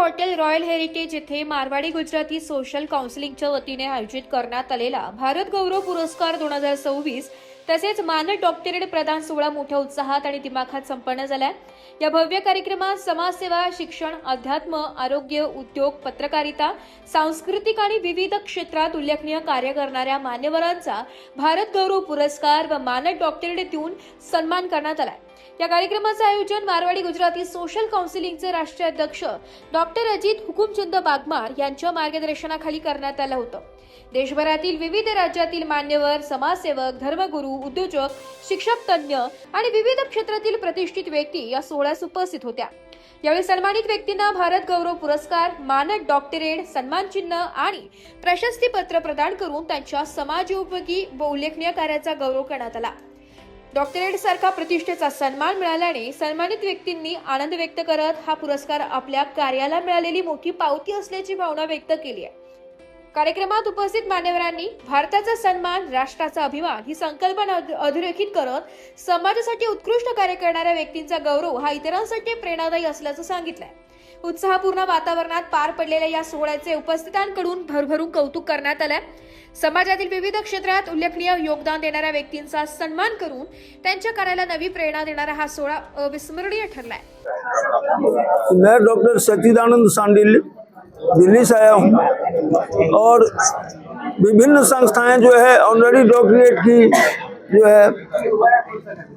Hotel royal heritage येथे Marwari Gujarati social काउन्सिलिंगच्या वतीने आयोजित करण्यात आलेला भारत गौरव पुरस्कार 2026 तसेच मानद डॉक्टरेट प्रदान सोहळा मोठ्या उत्साहात आणि दिमाखात संपन्न झाला। या भव्य कार्यक्रमात समाजसेवा, शिक्षण, अध्यात्म, आरोग्य, उद्योग, पत्रकारिता, सांस्कृतिक आणि विविध क्षेत्रात उल्लेखनीय कार्य करणाऱ्या मान्यवरांचा भारत गौरव पुरस्कार व मानद डॉक्टरेट देऊन सन्मान करण्यात आला। या कार्यक्रमाचे आयोजन मारवाडी गुजराती सोशल काउन्सिलिंगचे राष्ट्रीय अध्यक्ष डॉक्टर अजित हुकुमचंद बागमार यांच्या मार्गदर्शनाखाली करण्यात आलं होतं। देशभरातील विविध राज्यातील मान्यवर, समाजसेवक, धर्मगुरू, उद्योजक, शिक्षक, तज्ञ आणि विविध क्षेत्रातील प्रतिष्ठित व्यक्ती या सोहळ्यास उपस्थित होत्या। यावेळी सन्मानित व्यक्तींना भारत गौरव पुरस्कार, मानद डॉक्टरेट, सन्मान चिन्ह आणि प्रशस्ती पत्र प्रदान करून त्यांच्या समाजोपयोगी व उल्लेखनीय कार्याचा गौरव करण्यात आला। डॉक्टरेट सारखा प्रतिष्ठेचा सन्मान मिळाल्याने सन्मानित व्यक्तींनी आनंद व्यक्त करत हा पुरस्कार आपल्या कार्याला मिळालेली मोठी पावती असल्याची भावना व्यक्त केली आहे। कार्यक्रमात उपस्थित मान्यवरांनी भारताचा सन्मान, राष्ट्राचा अभिमान ही संकल्पना अधोरेखित करत समाजासाठी उत्कृष्ट कार्य करणाऱ्या व्यक्तींचा गौरव हा इतरांसाठी प्रेरणादायी असल्याचं सांगितलंय। उत्साहपूर्ण वातावरणात पार पडलेल्या या सोहळ्याचे उपस्थितांकडून भरभरून कौतुक करण्यात आलंय। समाजातील विविध क्षेत्रात उल्लेखनीय योगदान देणाऱ्या व्यक्तींचा सन्मान करून त्यांच्या कार्याला नवी प्रेरणा देणारा हा सोहळा अविस्मरणीय ठरलाय। मैं डॉक्टर सच्चिदानंद सांडिल दिल्ली से आया हूँ और विभिन्न संस्थाएं जो है ऑनररी डॉक्टरेट की जो है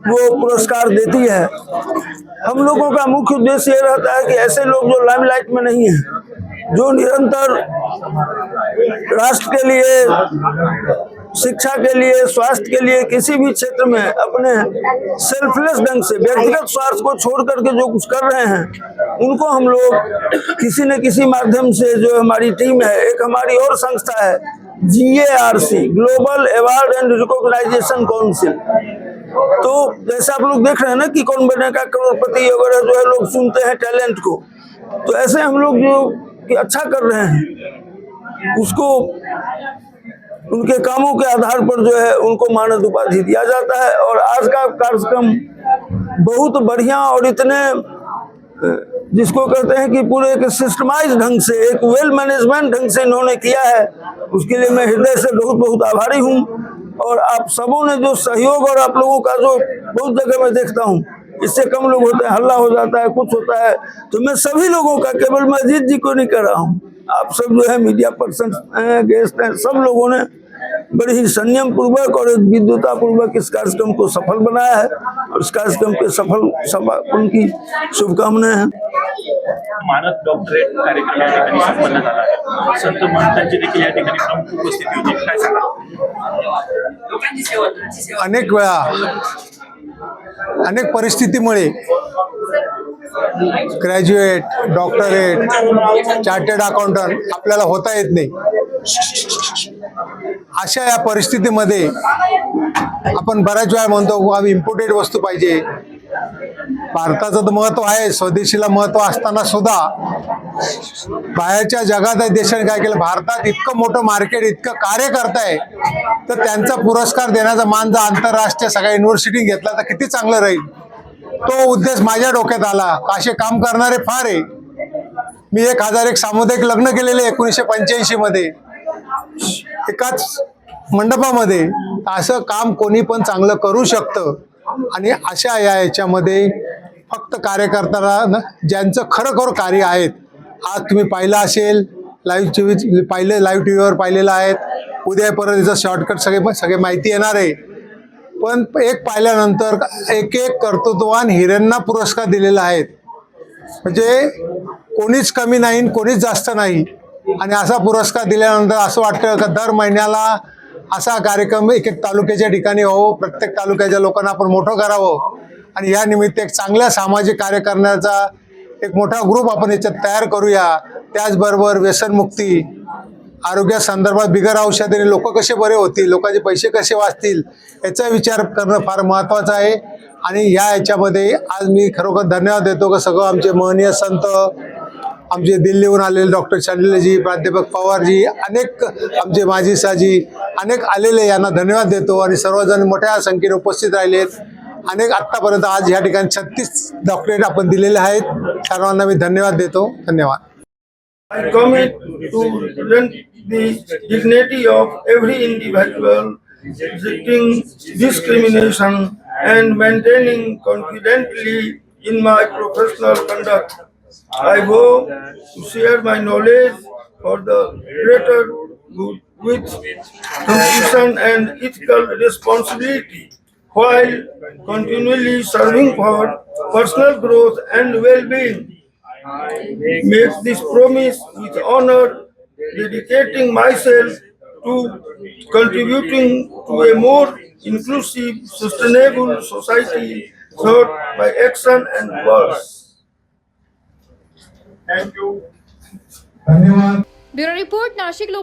वो पुरस्कार देती है। हम लोगों का मुख्य उद्देश्य ये रहता है कि ऐसे लोग जो लाइमलाइट में नहीं है, जो निरंतर राष्ट्र के लिए, शिक्षा के लिए, स्वास्थ्य के लिए, किसी भी क्षेत्र में अपने सेल्फलेस ढंग से व्यक्तिगत स्वार्थ को छोड़ करके जो कुछ कर रहे हैं, उनको हम लोग किसी न किसी माध्यम से, जो हमारी टीम है, एक हमारी और संस्था है GARC, global award and recognition council. तो जैसे आप लोग देख रहे हैं ना कि कौन बनेगा करोड़पति वगैरह जो है लोग सुनते हैं टैलेंट को, तो ऐसे हम लोग जो कि अच्छा कर रहे हैं उसको उनके कामों के आधार पर जो है उनको मानद उपाधि दिया जाता है। और आज का कार्यक्रम बहुत बढ़िया और इतने जिसको कहते हैं कि पूरे एक सिस्टमाइज ढंग से, एक वेल मैनेजमेंट ढंग से इन्होंने किया है, उसके लिए मैं हृदय से बहुत बहुत आभारी हूँ। और आप सबों ने जो सहयोग और आप लोगों का जो बहुत जगह मैं देखता हूँ इससे कम लोग होते हैं, हल्ला हो जाता है, कुछ होता है, तो मैं सभी लोगों का, केवल मैं अजीत जी को नहीं कर रहा हूँ, आप सब जो है मीडिया पर्सन हैं, गेस्ट हैं, सब लोगों ने बड़ी ही संयम पूर्वक और विद्वता पूर्वक इस कार्यक्रम को सफल बनाया है और इस कार्यक्रम के सफल उनकी शुभकामनाएं हैं। मानद डॉक्टरेट कार्यक्रम या ठिकाणी संपन्न झाला आहे। संत महंतांची देखील या ठिकाणी प्रमुख उपस्थिती होती। काय सांगा? अनेक वेळा अनेक परिस्थितीमुळे ग्रॅज्युएट, डॉक्टरेट, चार्टर्ड अकाउंटंट आपल्याला होता येत नाही। अशा या परिस्थितीमध्ये आपण बऱ्याच वेळा म्हणतो आम्ही इम्पोर्टेड वस्तू पाहिजे। भारताचं तर महत्व आहे, स्वदेशीला महत्व असताना सुद्धा बाहेरच्या जगात देशाने काय केलं, भारतात इतकं मोठं मार्केट, इतकं कार्य करताय, तर त्यांचा पुरस्कार देण्याचा मान जर आंतरराष्ट्रीय सगळ्या युनिव्हर्सिटी घेतला तर किती चांगलं राहील। तो उद्देश माझ्या डोक्यात आला। असे काम करणारे फार आहे। मी 1001 सामुदायिक लग्न केलेले 1985 मध्ये एकाच मंडपामध्ये। असं काम कोणी पण चांगलं करू शकतं आणि अशा याच्यामध्ये फक्त कार्यकर्त्याला ज्यांचं खरोखर कार्य आहेत, आज तुम्ही पाहिलं असेल, लाईव्ह टीव्हीवर पाहिलेलं आहे, उद्या परत याचं शॉर्टकट सगळे माहिती येणार आहे। पण एक पाहिल्यानंतर एक एक कर्तृत्ववान हिऱ्यांना पुरस्कार दिलेला आहे, म्हणजे कोणीच कमी नाही, कोणीच जास्त नाही। आणि असा पुरस्कार दिल्यानंतर असं वाटतं की दर महिन्याला असा कार्यक्रम एक एक तालुक्याच्या ठिकाणी व्हावं, प्रत्येक तालुक्याच्या लोकांना आपण मोठं करावं आणि या निमित्त एक चांगल्या सामाजिक कार्य करण्याचा एक मोठा ग्रुप आपण याच्यात तयार करूया। त्याचबरोबर व्यसनमुक्ती, आरोग्यासंदर्भात बिगर औषधाने लोक कसे बरे होतील, लोकांचे पैसे कसे वाचतील याचा विचार करणं फार महत्त्वाचं आहे। आणि याच्यामध्ये आज मी खरोखर धन्यवाद देतो की सगळं आमचे महनीय संत, आमचे दिल्लीहून आलेले डॉक्टर चांडिलेजी, प्राध्यापक पवारजी, अनेक आमचे माजी साजी अनेक आलेले, यांना धन्यवाद देतो। आणि सर्वजण मोठ्या संख्येने उपस्थित राहिलेत। अनेक आत्तापर्यंत आज या ठिकाणी 36 डॉक्टरेट आपण दिलेले आहेत। सर्वांना मी धन्यवाद देतो। धन्यवाद। I commit to represent the dignity of every individual, rejecting discrimination and maintaining confidently in my professional conduct. I hope to share my knowledge for the greater good with compassion and ethical responsibility, while continually serving for personal growth and well-being. Make this promise with honor, dedicating myself to contributing to a more inclusive, sustainable society through my action and words. Thank you. धन्यवाद. Bureau report Nashik लोक